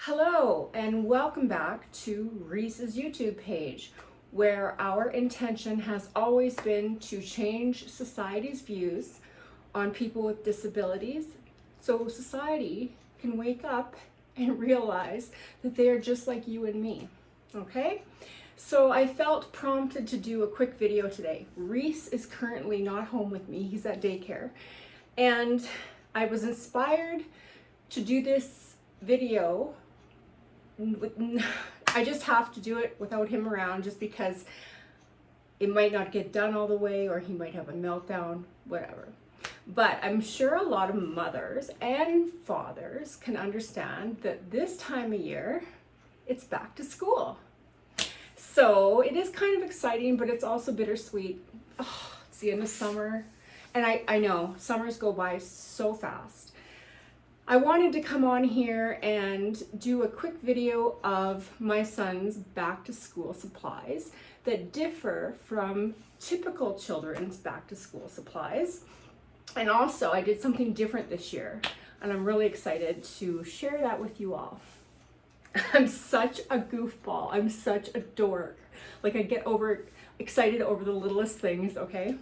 Hello and welcome back to Reese's YouTube page, where our intention has always been to change society's views on people with disabilities so society can wake up and realize that they are just like you and me. Okay? So I felt prompted to do a quick video today. Reese is currently not home with me, he's at daycare, and I was inspired to do this video. I just have to do it without him around, just because it might not get done all the way, or he might have a meltdown, whatever. But I'm sure a lot of mothers and fathers can understand that this time of year, it's back to school. So it is kind of exciting, but it's also bittersweet. Oh, it's the end of summer. And I know, summers go by so fast. I wanted to come on here and do a quick video of my son's back to school supplies that differ from typical children's back to school supplies. And also I did something different this year, and I'm really excited to share that with you all. I'm such a goofball. I'm such a dork. Like, I get excited over the littlest things, okay?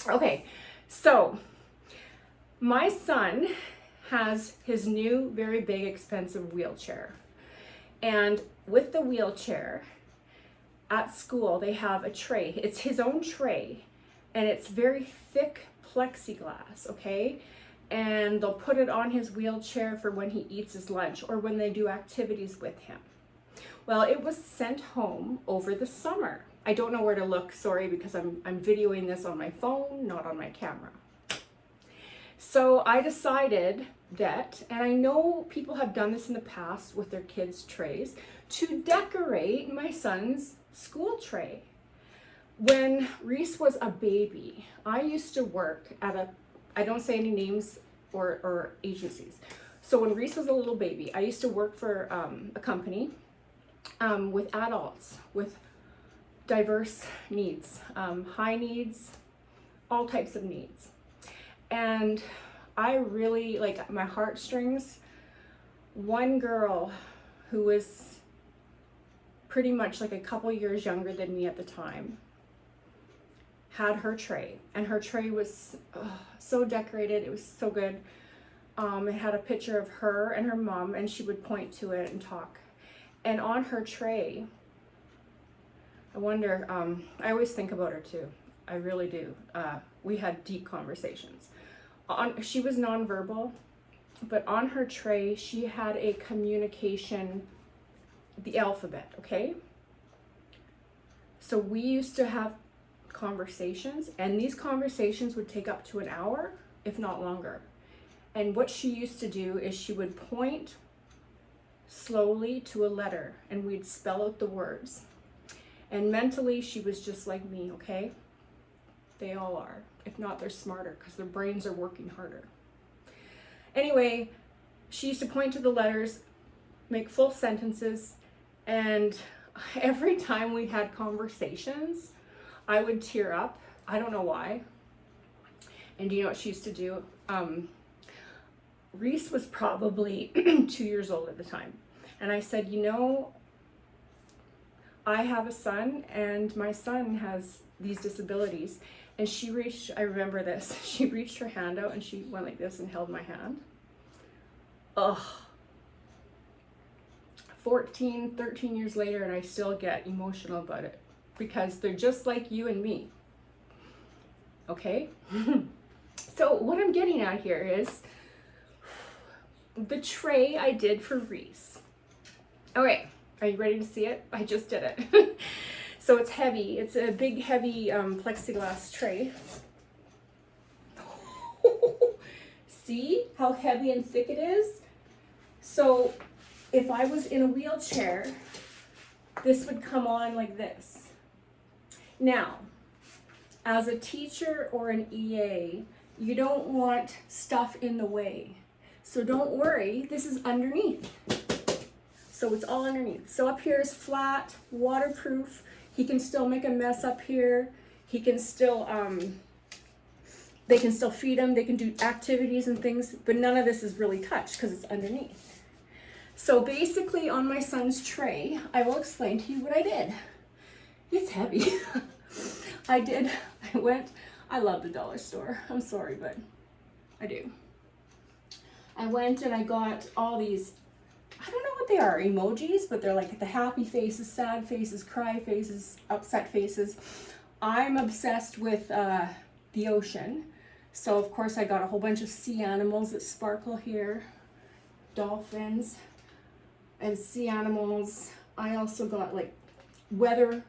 Okay, so my son has his new, very big, expensive wheelchair. And with the wheelchair, at school, they have a tray. It's his own tray, and it's very thick plexiglass, okay? And they'll put it on his wheelchair for when he eats his lunch or when they do activities with him. Well, it was sent home over the summer. I don't know where to look, sorry, because I'm videoing this on my phone, not on my camera. So I decided that, and I know people have done this in the past with their kids' trays, to decorate my son's school tray. When Reese was a baby, I used to work at I don't say any names or agencies. So when Reese was a little baby, I used to work for a company with adults with diverse needs, high needs, all types of needs. And I really, like, my heartstrings, one girl who was pretty much like a couple years younger than me at the time had her tray, and her tray was so decorated. It was so good. It had a picture of her and her mom, and she would point to it and talk. And on her tray, I wonder, I always think about her too. I really do. We had deep conversations. She was nonverbal, but on her tray, she had a communication, the alphabet, okay? So we used to have conversations, and these conversations would take up to an hour, if not longer. And what she used to do is she would point slowly to a letter, and we'd spell out the words. And mentally, she was just like me, okay? They all are. If not, they're smarter because their brains are working harder. Anyway, she used to point to the letters, make full sentences, and every time we had conversations, I would tear up. I don't know why. And do you know what she used to do? Reese was probably 2 years old at the time. And I said, you know, I have a son, and my son has these disabilities. And she reached, I remember this, she reached her hand out and she went like this and held my hand. Ugh. 14, 13 years later, and I still get emotional about it, because they're just like you and me. Okay? So what I'm getting at here is the tray I did for Reese. Okay, are you ready to see it? I just did it. So it's heavy. It's a big, heavy plexiglass tray. See how heavy and thick it is? So if I was in a wheelchair, this would come on like this. Now, as a teacher or an EA, you don't want stuff in the way. So don't worry, this is underneath. So it's all underneath. So up here is flat, waterproof. He can still make a mess up here. He can still, they can still feed him. They can do activities and things, but none of this is really touched because it's underneath. So basically on my son's tray, I will explain to you what I did. It's heavy. I love the dollar store. I'm sorry, but I do. I went and I got all these, I don't know what they are, emojis, but they're like the happy faces, sad faces, cry faces, upset faces. I'm obsessed with the ocean. So of course I got a whole bunch of sea animals that sparkle here. Dolphins and sea animals. I also got like weather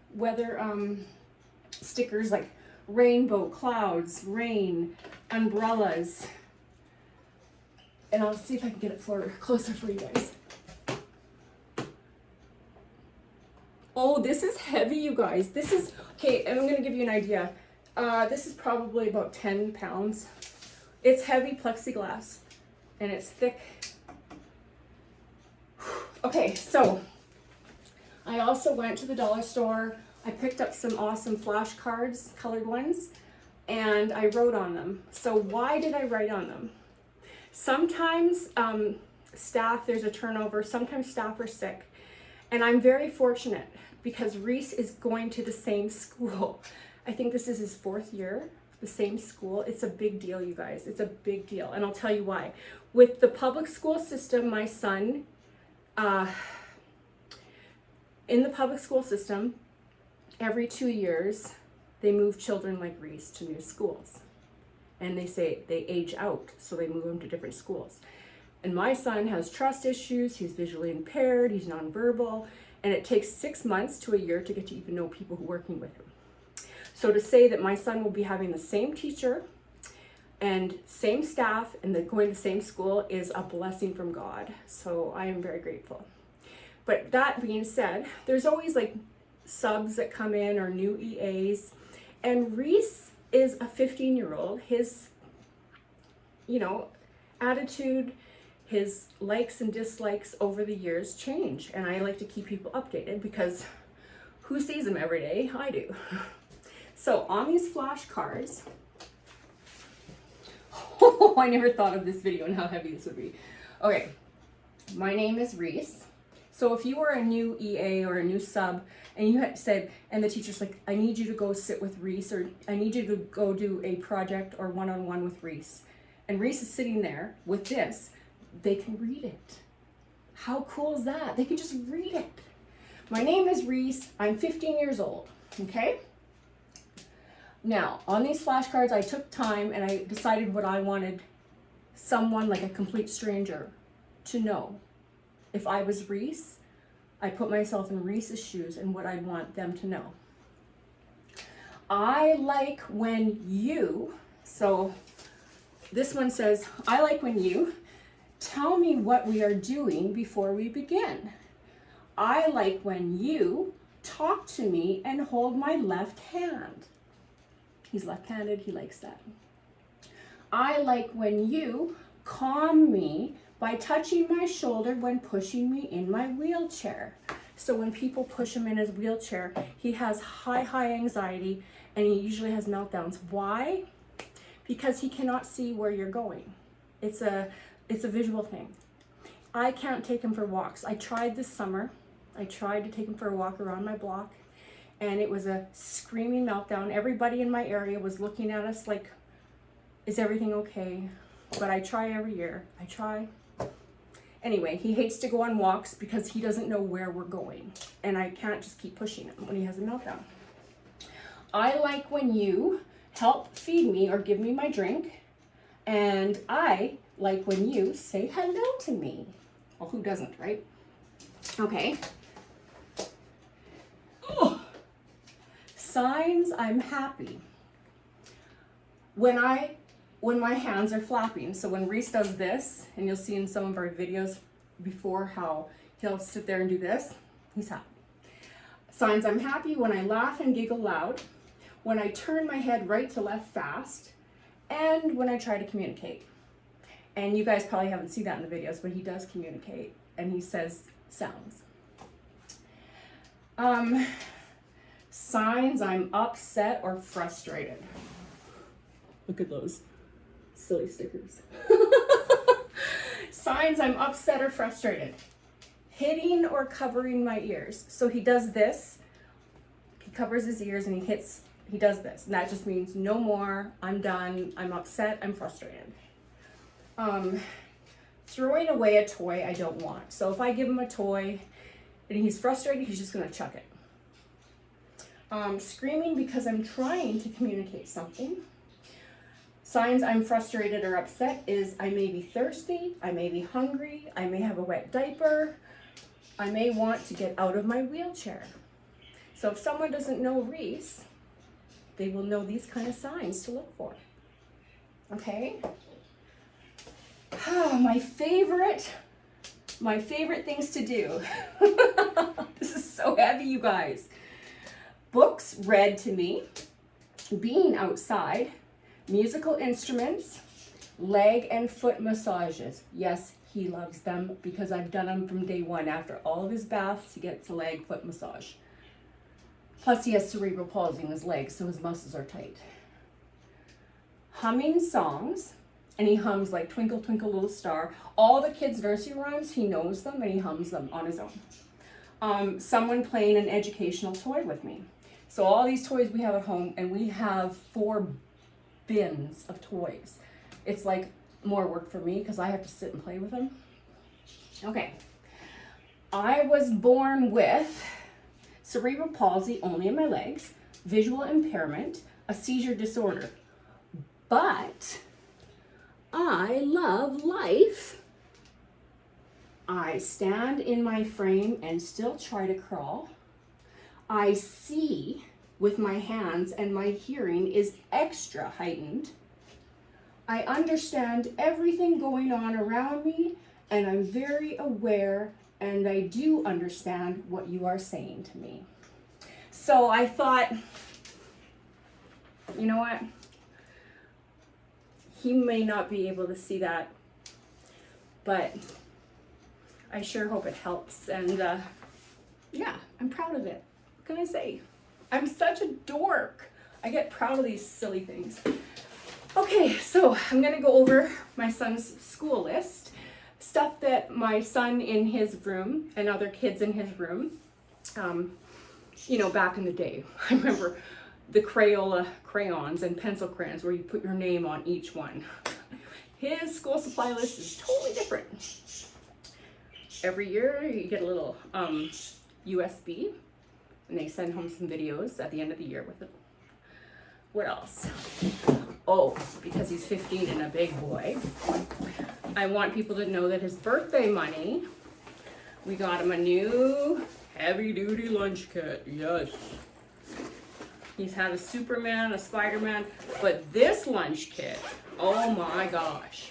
stickers like rainbow, clouds, rain, umbrellas. And I'll see if I can get it closer for you guys. Oh, this is heavy, you guys. This is, okay, I'm gonna give you an idea. This is probably about 10 pounds. It's heavy plexiglass and it's thick. Okay, so I also went to the dollar store. I picked up some awesome flashcards, colored ones, and I wrote on them. So why did I write on them? Sometimes staff, there's a turnover, sometimes staff are sick. And I'm very fortunate because Reese is going to the same school. I think this is his 4th year, the same school. It's a big deal, you guys. It's a big deal. And I'll tell you why. With the public school system, my son, in the public school system, every 2 years, they move children like Reese to new schools. And they say they age out, so they move them to different schools. And my son has trust issues, he's visually impaired, he's nonverbal, and it takes 6 months to a year to get to even know people who are working with him. So to say that my son will be having the same teacher and same staff and going to the same school is a blessing from God. So I am very grateful. But that being said, there's always like subs that come in or new EAs. And Reese is a 15-year-old. His, attitude, his likes and dislikes over the years change. And I like to keep people updated because who sees him every day? I do. So on these flashcards, oh, I never thought of this video and how heavy this would be. Okay, my name is Reese. So if you were a new EA or a new sub and you had said, and the teacher's like, I need you to go sit with Reese, or I need you to go do a project or one-on-one with Reese. And Reese is sitting there with this, they can read it. How cool is that? They can just read it. My name is Reese. I'm 15 years old, okay? Now, on these flashcards, I took time and I decided what I wanted someone, like a complete stranger, to know. If I was Reese, I put myself in Reese's shoes and what I'd want them to know. I like when you, so this one says, I like when you tell me what we are doing before we begin. I like when you talk to me and hold my left hand. He's left-handed, he likes that. I like when you calm me by touching my shoulder when pushing me in my wheelchair. So when people push him in his wheelchair, he has high anxiety and he usually has meltdowns. Why? Because he cannot see where you're going. It's a visual thing. I can't take him for walks. I tried this summer. I tried to take him for a walk around my block and it was a screaming meltdown. Everybody in my area was looking at us like, is everything okay? But I try every year. I try. Anyway, he hates to go on walks because he doesn't know where we're going. And I can't just keep pushing him when he has a meltdown. I like when you help feed me or give me my drink. And I like when you say hello to me. Well, who doesn't, right? Okay. Oh. Signs I'm happy. When my hands are flapping. So when Reese does this, and you'll see in some of our videos before how he'll sit there and do this, he's happy. Signs I'm happy when I laugh and giggle loud, when I turn my head right to left fast, and when I try to communicate. And you guys probably haven't seen that in the videos, but he does communicate, and he says sounds. Signs I'm upset or frustrated. Look at those silly stickers. Signs I'm upset or frustrated. hitting or covering my ears. So he does this, he covers his ears and he does this. And that just means no more, I'm done, I'm upset, I'm frustrated. Throwing away a toy I don't want. So if I give him a toy and he's frustrated, he's just gonna chuck it. Screaming because I'm trying to communicate something. Signs I'm frustrated or upset is I may be thirsty, I may be hungry, I may have a wet diaper, I may want to get out of my wheelchair. So if someone doesn't know Reese, they will know these kind of signs to look for. Okay? My favorite things to do. This is so heavy, you guys. Books read to me, being outside, musical instruments, leg and foot massages. Yes, he loves them because I've done them from day one. After all of his baths, he gets a leg foot massage. Plus he has cerebral palsy in his legs, so his muscles are tight. Humming songs, and he hums like Twinkle Twinkle Little Star. All the kids' nursery rhymes, he knows them and he hums them on his own. Someone playing an educational toy with me. So all these toys we have at home, and we have 4 bins of toys. It's like more work for me because I have to sit and play with them. Okay. I was born with cerebral palsy only in my legs, visual impairment, a seizure disorder. But I love life. I stand in my frame and still try to crawl. I see with my hands and my hearing is extra heightened. I understand everything going on around me and I'm very aware and I do understand what you are saying to me. So I thought, you know what? He may not be able to see that, but I sure hope it helps. And yeah, I'm proud of it. What can I say? I'm such a dork. I get proud of these silly things. Okay, so I'm gonna go over my son's school list. Stuff that my son in his room and other kids in his room, you know, back in the day. I remember the Crayola crayons and pencil crayons where you put your name on each one. His school supply list is totally different. Every year you get a little USB and they send home some videos at the end of the year with it. What else? Oh, because he's 15 and a big boy, I want people to know that his birthday money, we got him a new heavy duty lunch kit. Yes. He's had a Superman, a Spider-Man, but this lunch kit, oh my gosh.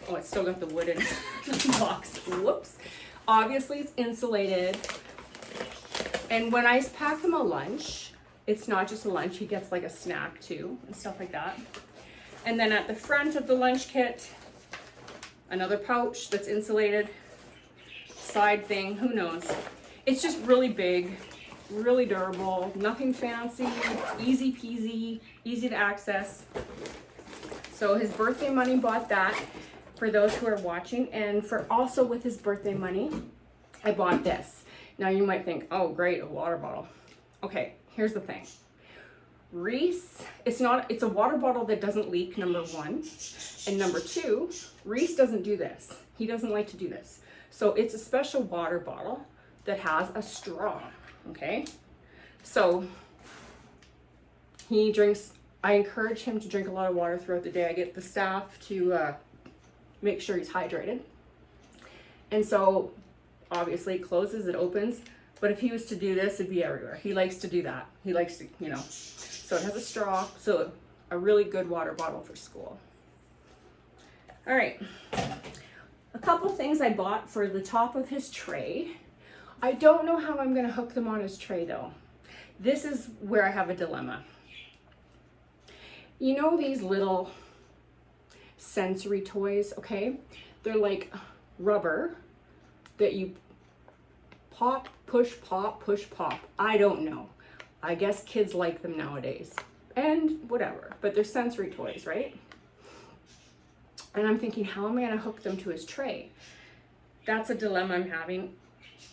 Oh, it's still got the wooden box. Whoops. Obviously it's insulated. And when I pack him a lunch, it's not just a lunch, he gets like a snack too and stuff like that. And then at the front of the lunch kit, another pouch that's insulated, side thing, who knows. It's just really big, really durable, nothing fancy, easy peasy, easy to access. So his birthday money bought that for those who are watching, and for also with his birthday money, I bought this. Now you might think, oh great, a water bottle. Okay, here's the thing. Reese, it's a water bottle that doesn't leak, number 1. And number 2, Reese doesn't do this. He doesn't like to do this. So it's a special water bottle that has a straw, okay? So he drinks, I encourage him to drink a lot of water throughout the day. I get the staff to make sure he's hydrated. And so obviously it closes, it opens, but if he was to do this, it'd be everywhere. He likes to do that. He likes to, you know. So it has a straw, so a really good water bottle for school. All right, a couple things I bought for the top of his tray. I don't know how I'm gonna hook them on his tray though. This is where I have a dilemma. You know these little sensory toys, okay? They're like rubber that you pop, push, pop, push, pop. I don't know. I guess kids like them nowadays. And whatever, but they're sensory toys, right? And I'm thinking, how am I gonna hook them to his tray? that's a dilemma I'm having.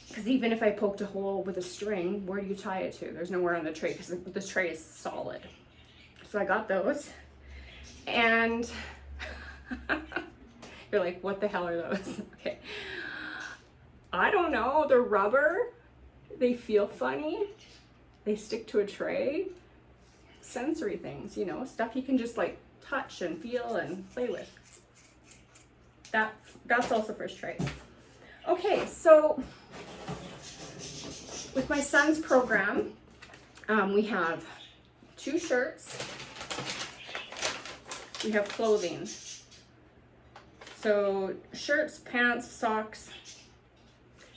Because even if I poked a hole with a string, where do you tie it to? There's nowhere on the tray because this tray is solid. So I got those. And you're like, what the hell are those? Okay. I don't know. They're rubber. They feel funny. They stick to a tray. Sensory things, you know, stuff you can just like touch and feel and play with. That's also first tray. Okay, so with my son's program, we have 2 shirts. We have clothing. So shirts, pants, socks.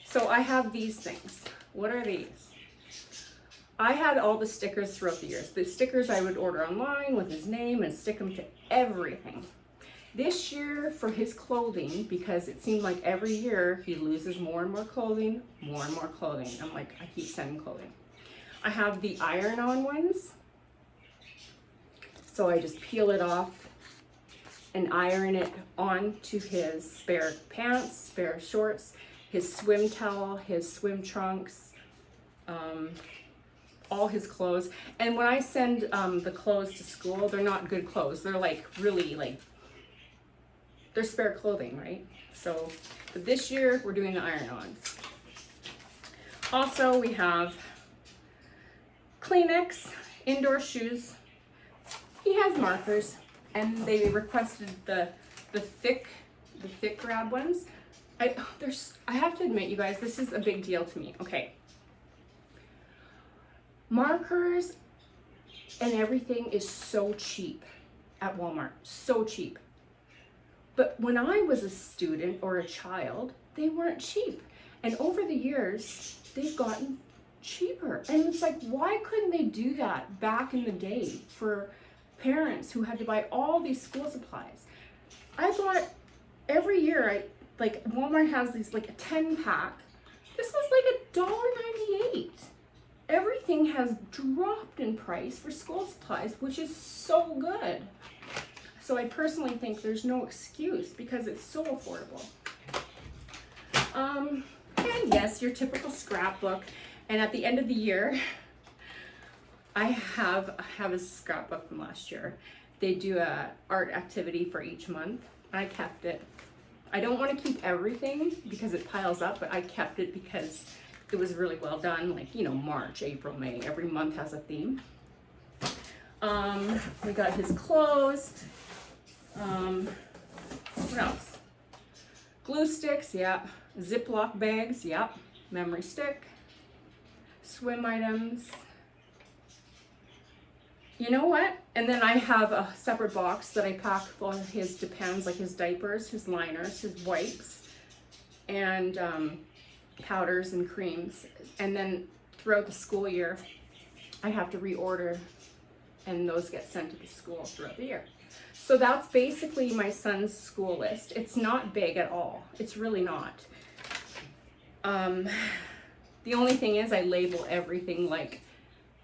So I have these things. What are these? I had all the stickers throughout the years. The stickers I would order online with his name and stick them to everything. This year for his clothing, because it seemed like every year he loses more and more clothing, more and more clothing. I'm like, I keep sending clothing. I have the iron-on ones. So I just peel it off and iron it onto his spare pants, spare shorts, his swim towel, his swim trunks, all his clothes. And when I send the clothes to school, they're not good clothes. They're like really like, they're spare clothing, right? So, but this year we're doing the iron-ons. Also, we have Kleenex, indoor shoes. He has markers, and they requested the thick grab ones. I have to admit, you guys, this is a big deal to me. Okay. Markers and everything is so cheap at Walmart, so cheap. But when I was a student or a child, they weren't cheap. And over the years, they've gotten cheaper. And it's like, why couldn't they do that back in the day for parents who had to buy all these school supplies? I bought, every year, like Walmart has these like a 10-pack. This was like $1.98. Everything has dropped in price for school supplies, which is so good. So I personally think there's no excuse because it's so affordable. And yes, your typical scrapbook. And at the end of the year, I have a scrapbook from last year. They do a art activity for each month. I kept it. I don't want to keep everything because it piles up, but I kept it because it was really well done. Like, you know, March, April, May, every month has a theme. We got his clothes. What else? Glue sticks, yeah. Ziploc bags, yeah. Memory stick. Swim items. You know what? And then I have a separate box that I pack for his Depends, like his diapers, his liners, his wipes, and powders and creams. And then throughout the school year, I have to reorder, and those get sent to the school throughout the year. So that's basically my son's school list. It's not big at all. It's really not. The only thing is I label everything like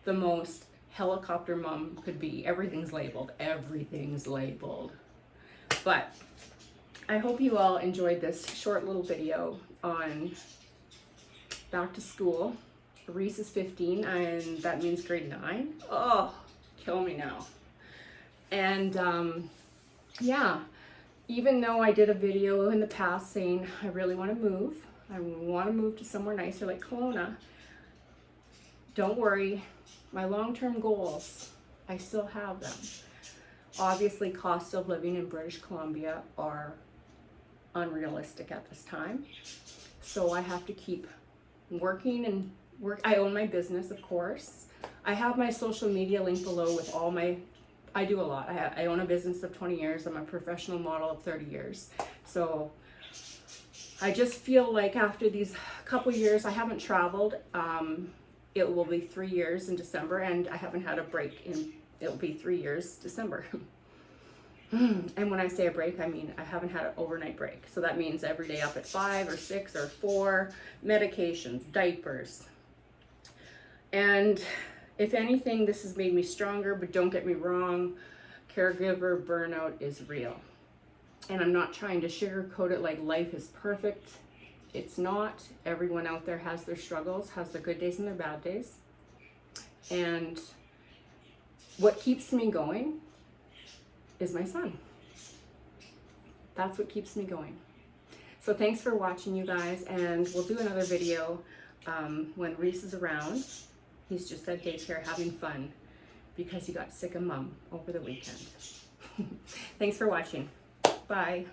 the most helicopter mom could be. Everything's labeled. Everything's labeled. But I hope you all enjoyed this short little video on back to school. Reese is 15 and that means grade 9. Oh, kill me now. And yeah, even though I did a video in the past saying I really want to move, I want to move to somewhere nicer like Kelowna, don't worry, my long-term goals, I still have them. Obviously, costs of living in British Columbia are unrealistic at this time, so I have to keep working and work. I own my business, of course. I have my social media link below with all my, I do a lot. I own a business of 20 years. I'm a professional model of 30 years. So I just feel like after these couple years, I haven't traveled. It will be 3 years in December, and I haven't had a break in, it'll be 3 years December. And when I say a break, I mean I haven't had an overnight break. So that means every day up at 5 or 6 or 4, medications, diapers. And if anything, this has made me stronger, but don't get me wrong, caregiver burnout is real. And I'm not trying to sugarcoat it like life is perfect. It's not. Everyone out there has their struggles, has their good days and their bad days. And what keeps me going is my son. That's what keeps me going. So thanks for watching, you guys, and we'll do another video when Reese is around. He's just at daycare having fun because he got sick of mom over the weekend. Thanks for watching. Bye.